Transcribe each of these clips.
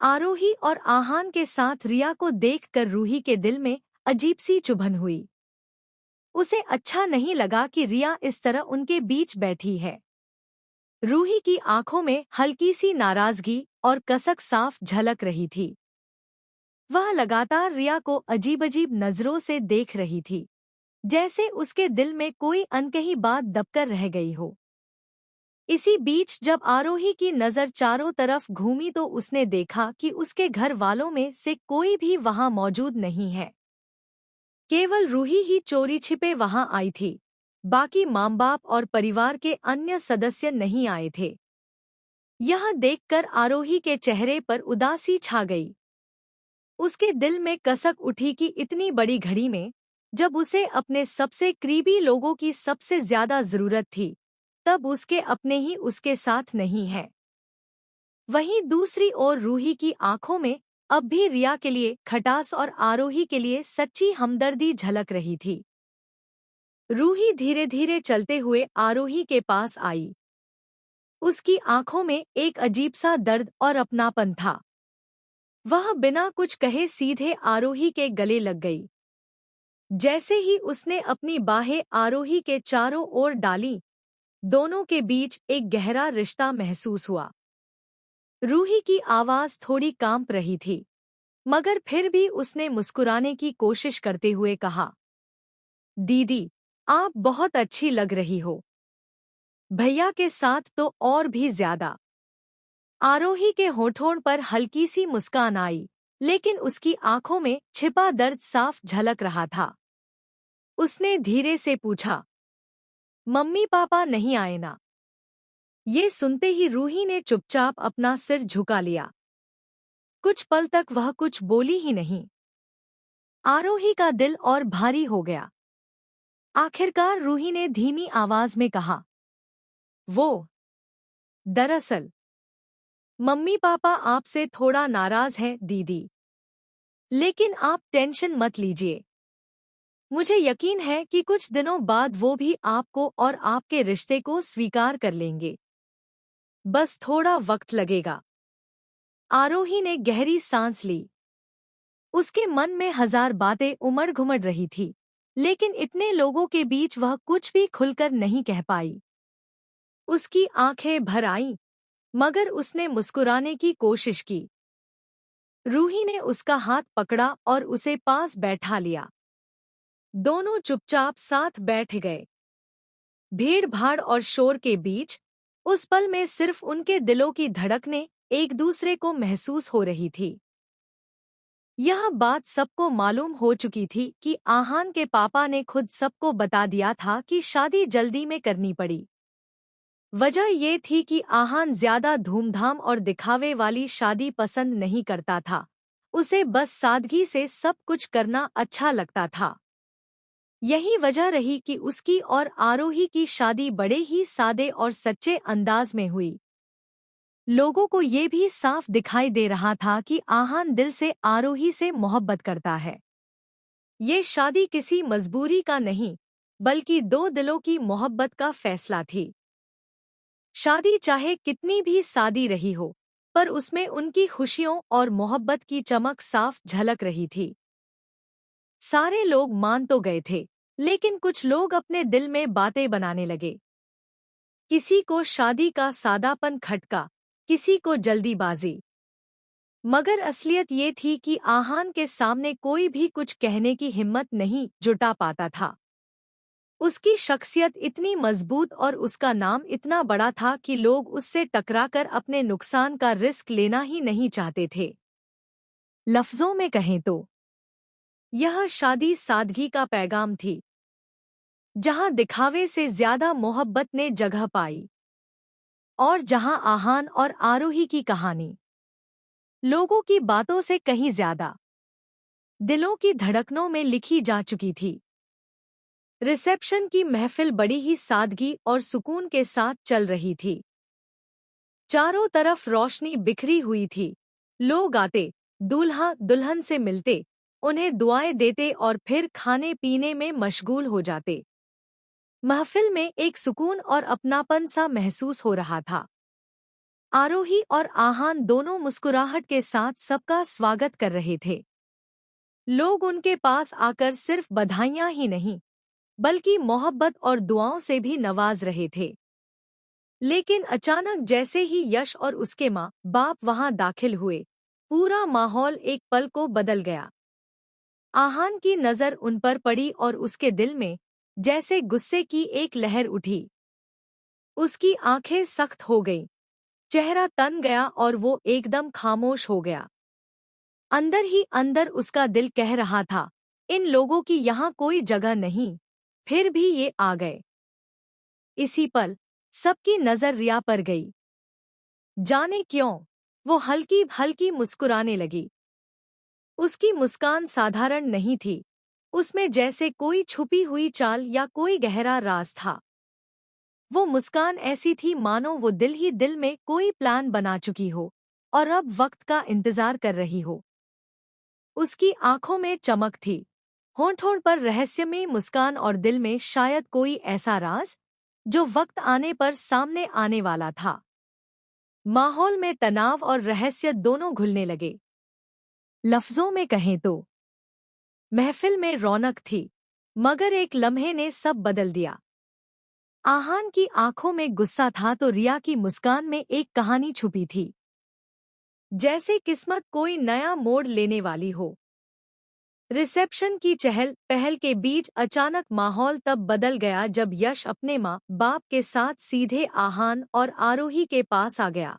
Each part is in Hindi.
आरोही और आहान के साथ रिया को देखकर रूही के दिल में अजीब सी चुभन हुई। उसे अच्छा नहीं लगा कि रिया इस तरह उनके बीच बैठी है। रूही की आंखों में हल्की सी नाराजगी और कसक साफ झलक रही थी। वह लगातार रिया को अजीब अजीब नजरों से देख रही थी, जैसे उसके दिल में कोई अनकही बात दबकर रह गई हो। इसी बीच जब आरोही की नजर चारों तरफ घूमी तो उसने देखा कि उसके घर वालों में से कोई भी वहां मौजूद नहीं है। केवल रूही ही चोरी छिपे वहां आई थी। बाकी माँ बाप और परिवार के अन्य सदस्य नहीं आए थे। यह देखकर आरोही के चेहरे पर उदासी छा गई। उसके दिल में कसक उठी कि इतनी बड़ी घड़ी में, जब उसे अपने सबसे करीबी लोगों की सबसे ज्यादा जरूरत थी, तब उसके अपने ही उसके साथ नहीं है। वहीं दूसरी ओर रूही की आंखों में अब भी रिया के लिए खटास और आरोही के लिए सच्ची हमदर्दी झलक रही थी। रूही धीरे धीरे चलते हुए आरोही के पास आई। उसकी आंखों में एक अजीब सा दर्द और अपनापन था। वह बिना कुछ कहे सीधे आरोही के गले लग गई। जैसे ही उसने अपनी बाहें आरोही के चारों ओर डाली, दोनों के बीच एक गहरा रिश्ता महसूस हुआ। रूही की आवाज थोड़ी कांप रही थी, मगर फिर भी उसने मुस्कुराने की कोशिश करते हुए कहा, दीदी, आप बहुत अच्छी लग रही हो। भैया के साथ तो और भी ज्यादा। आरोही के होठों पर हल्की सी मुस्कान आई, लेकिन उसकी आंखों में छिपा दर्द साफ झलक रहा था। उसने धीरे से पूछा, मम्मी पापा नहीं आए ना? ये सुनते ही रूही ने चुपचाप अपना सिर झुका लिया। कुछ पल तक वह कुछ बोली ही नहीं। आरोही का दिल और भारी हो गया। आखिरकार रूही ने धीमी आवाज में कहा, वो दरअसल मम्मी पापा आपसे थोड़ा नाराज हैं दीदी। लेकिन आप टेंशन मत लीजिए। मुझे यकीन है कि कुछ दिनों बाद वो भी आपको और आपके रिश्ते को स्वीकार कर लेंगे। बस थोड़ा वक्त लगेगा। आरोही ने गहरी सांस ली। उसके मन में हजार बातें उमड़ घुमड़ रही थी, लेकिन इतने लोगों के बीच वह कुछ भी खुलकर नहीं कह पाई। उसकी आंखें भर आईं, मगर उसने मुस्कुराने की कोशिश की। रूही ने उसका हाथ पकड़ा और उसे पास बैठा लिया। दोनों चुपचाप साथ बैठ गए। भीड़ भाड़ और शोर के बीच उस पल में सिर्फ उनके दिलों की धड़कनें एक दूसरे को महसूस हो रही थी। यह बात सबको मालूम हो चुकी थी कि आहान के पापा ने खुद सबको बता दिया था कि शादी जल्दी में करनी पड़ी। वजह ये थी कि आहान ज्यादा धूमधाम और दिखावे वाली शादी पसंद नहीं करता था। उसे बस सादगी से सब कुछ करना अच्छा लगता था। यही वजह रही कि उसकी और आरोही की शादी बड़े ही सादे और सच्चे अंदाज में हुई। लोगों को ये भी साफ दिखाई दे रहा था कि आहान दिल से आरोही से मोहब्बत करता है। ये शादी किसी मजबूरी का नहीं, बल्कि दो दिलों की मोहब्बत का फैसला थी। शादी चाहे कितनी भी सादी रही हो, पर उसमें उनकी खुशियों और मोहब्बत की चमक साफ झलक रही थी। सारे लोग मान तो गए थे, लेकिन कुछ लोग अपने दिल में बातें बनाने लगे। किसी को शादी का सादापन खटका, किसी को जल्दीबाजी। मगर असलियत ये थी कि आहान के सामने कोई भी कुछ कहने की हिम्मत नहीं जुटा पाता था। उसकी शख्सियत इतनी मजबूत और उसका नाम इतना बड़ा था कि लोग उससे टकराकर अपने नुकसान का रिस्क लेना ही नहीं चाहते थे। लफ्जों में कहें तो यह शादी सादगी का पैगाम थी, जहां दिखावे से ज्यादा मोहब्बत ने जगह पाई, और जहां आहान और आरोही की कहानी लोगों की बातों से कहीं ज्यादा दिलों की धड़कनों में लिखी जा चुकी थी। रिसेप्शन की महफिल बड़ी ही सादगी और सुकून के साथ चल रही थी। चारों तरफ रोशनी बिखरी हुई थी। लोग आते, दूल्हा दुल्हन से मिलते, उन्हें दुआएं देते और फिर खाने पीने में मशगूल हो जाते। महफिल में एक सुकून और अपनापन सा महसूस हो रहा था। आरोही और आहान दोनों मुस्कुराहट के साथ सबका स्वागत कर रहे थे। लोग उनके पास आकर सिर्फ बधाइयां ही नहीं, बल्कि मोहब्बत और दुआओं से भी नवाज रहे थे। लेकिन अचानक जैसे ही यश और उसके माँ बाप वहां दाखिल हुए, पूरा माहौल एक पल को बदल गया। आहान की नजर उन पर पड़ी और उसके दिल में जैसे गुस्से की एक लहर उठी। उसकी आंखें सख्त हो गईं, चेहरा तन गया और वो एकदम खामोश हो गया। अंदर ही अंदर उसका दिल कह रहा था, इन लोगों की यहाँ कोई जगह नहीं। फिर भी ये आ गए। इसी पल सबकी नजर रिया पर गई। जाने क्यों, वो हल्की हल्की मुस्कुराने लगी। उसकी मुस्कान साधारण नहीं थी, उसमें जैसे कोई छुपी हुई चाल या कोई गहरा राज था। वो मुस्कान ऐसी थी मानो वो दिल ही दिल में कोई प्लान बना चुकी हो और अब वक्त का इंतजार कर रही हो। उसकी आंखों में चमक थी, होंठों पर रहस्यमयी मुस्कान और दिल में शायद कोई ऐसा राज जो वक्त आने पर सामने आने वाला था। माहौल में तनाव और रहस्य दोनों घुलने लगे। लफ्जों में कहें तो महफिल में रौनक थी, मगर एक लम्हे ने सब बदल दिया। आहान की आंखों में गुस्सा था तो रिया की मुस्कान में एक कहानी छुपी थी, जैसे किस्मत कोई नया मोड़ लेने वाली हो। रिसेप्शन की चहल पहल के बीच अचानक माहौल तब बदल गया जब यश अपने माँ बाप के साथ सीधे आहान और आरोही के पास आ गया।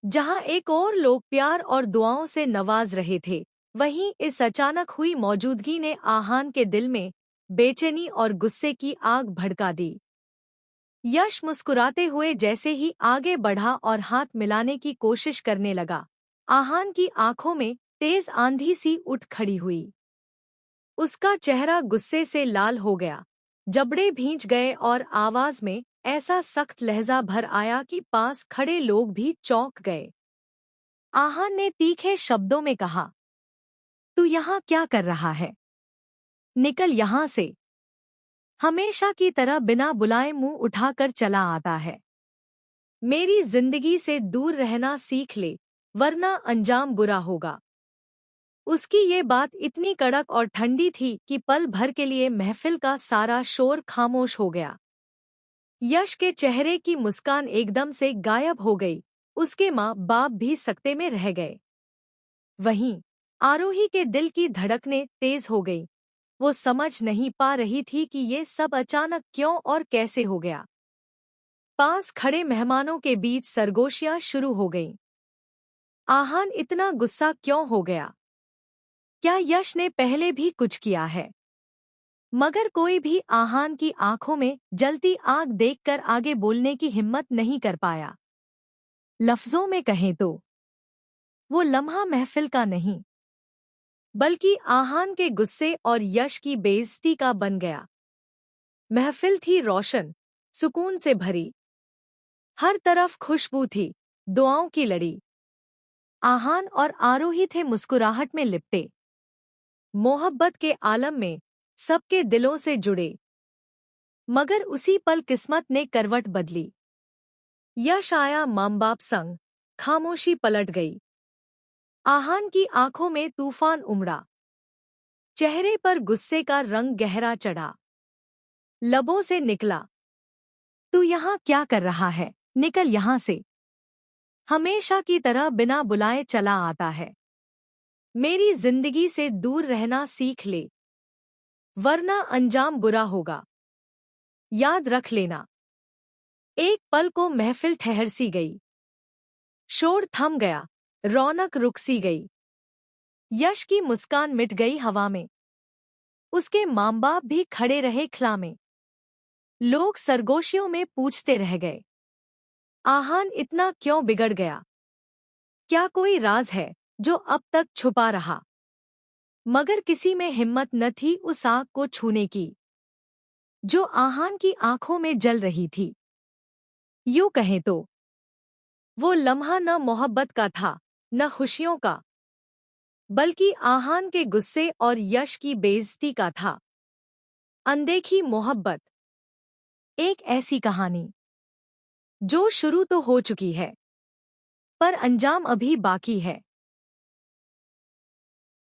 जहाँ एक और लोग प्यार और दुआओं से नवाज रहे थे, वहीं इस अचानक हुई मौजूदगी ने आहान के दिल में बेचैनी और गुस्से की आग भड़का दी। यश मुस्कुराते हुए जैसे ही आगे बढ़ा और हाथ मिलाने की कोशिश करने लगा, आहान की आंखों में तेज आंधी सी उठ खड़ी हुई। उसका चेहरा गुस्से से लाल हो गया, जबड़े भींच गए और आवाज में ऐसा सख्त लहजा भर आया कि पास खड़े लोग भी चौंक गए। आहान ने तीखे शब्दों में कहा, तू यहाँ क्या कर रहा है? निकल यहाँ से। हमेशा की तरह बिना बुलाए मुंह उठाकर चला आता है। मेरी जिंदगी से दूर रहना सीख ले, वरना अंजाम बुरा होगा। उसकी ये बात इतनी कड़क और ठंडी थी कि पल भर के लिए महफिल का सारा शोर खामोश हो गया। यश के चेहरे की मुस्कान एकदम से गायब हो गई, उसके माँ बाप भी सकते में रह गए। वहीं आरोही के दिल की धड़कनें तेज हो गई। वो समझ नहीं पा रही थी कि ये सब अचानक क्यों और कैसे हो गया। पास खड़े मेहमानों के बीच सरगोशियां शुरू हो गईं। आहान इतना गुस्सा क्यों हो गया? क्या यश ने पहले भी कुछ किया है? मगर कोई भी आहान की आंखों में जलती आग देखकर आगे बोलने की हिम्मत नहीं कर पाया। लफ्जों में कहें तो वो लम्हा महफिल का नहीं, बल्कि आहान के गुस्से और यश की बेइज्जती का बन गया। महफिल थी रोशन, सुकून से भरी। हर तरफ खुशबू थी, दुआओं की लड़ी। आहान और आरोही थे मुस्कुराहट में लिपटे, मोहब्बत के आलम में सबके दिलों से जुड़े। मगर उसी पल किस्मत ने करवट बदली। यश आया माँ बाप संग, खामोशी पलट गई। आहान की आंखों में तूफान उमड़ा, चेहरे पर गुस्से का रंग गहरा चढ़ा। लबों से निकला, तू यहाँ क्या कर रहा है? निकल यहाँ से। हमेशा की तरह बिना बुलाए चला आता है। मेरी जिंदगी से दूर रहना सीख ले, वरना अंजाम बुरा होगा। याद रख लेना। एक पल को महफिल ठहर सी गई। शोर थम गया, रौनक रुक सी गई। यश की मुस्कान मिट गई हवा में। उसके माँ बाप भी खड़े रहे खला में। लोग सरगोशियों में पूछते रह गए, आहान इतना क्यों बिगड़ गया? क्या कोई राज है जो अब तक छुपा रहा? मगर किसी में हिम्मत न थी उस आग को छूने की, जो आहान की आंखों में जल रही थी। यूं कहें तो वो लम्हा न मोहब्बत का था, न खुशियों का, बल्कि आहान के गुस्से और यश की बेइज्जती का था। अनदेखी मोहब्बत, एक ऐसी कहानी जो शुरू तो हो चुकी है, पर अंजाम अभी बाकी है।